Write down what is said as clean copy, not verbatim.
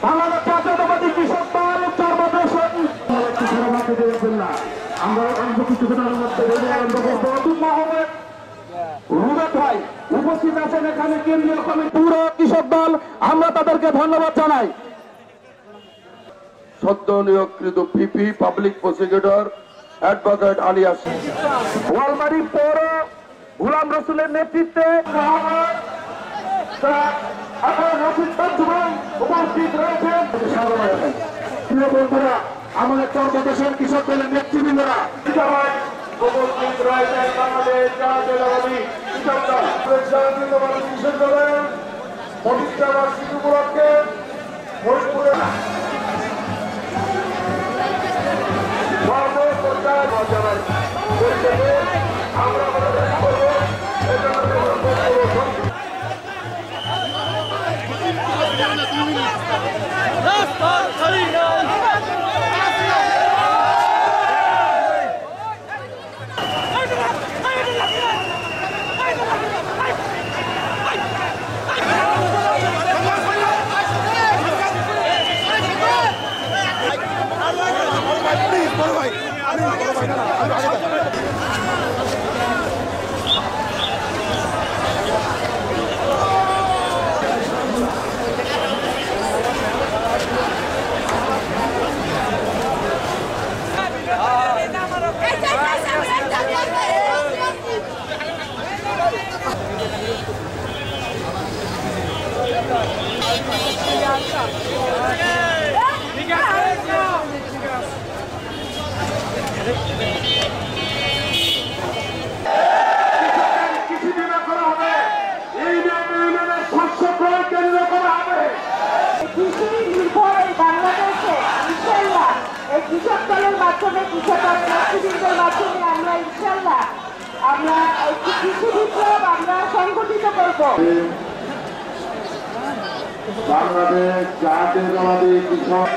বাংলাদেশ জাতীয়তাবাদী কৃষক দল আমরা ভাই উপস্থিত আছেন এখানে কেন্দ্রীয় কমিটি পুরো কৃষক দল, আমরা তাদেরকে ধন্যবাদ জানাই। সদ্য নিয়োগকৃত পিপি পাবলিক প্রসিকিউটর অ্যাডভোকেট আলিয়াস ওয়ালমারি পৌর গোলাম রসুলের নেতৃত্বে উপস্থিত রয়েছেন। প্রিয় বন্ধুরা, আমাদের চরমদেশের কৃষক দলের নেতৃবৃন্দরা উপস্থিত রয়েছেন। বাংলাদেশ জাতীয়তাবাদী কৃষক দল জাতীয়তাবাদী কৃষক দলের প্রতিষ্ঠা বার্ষিকী উপলক্ষে ফরিদপুরে আমরা কৃষক দলের মাধ্যমে কৃষকের নেতৃবৃন্দের মাধ্যমে আমরা ইনশাল্লাহ আমরা কৃষি বিপ্লব আমরা সংগঠিত করব। বাংলাদেশ জাতীয়তাবাদী কৃষক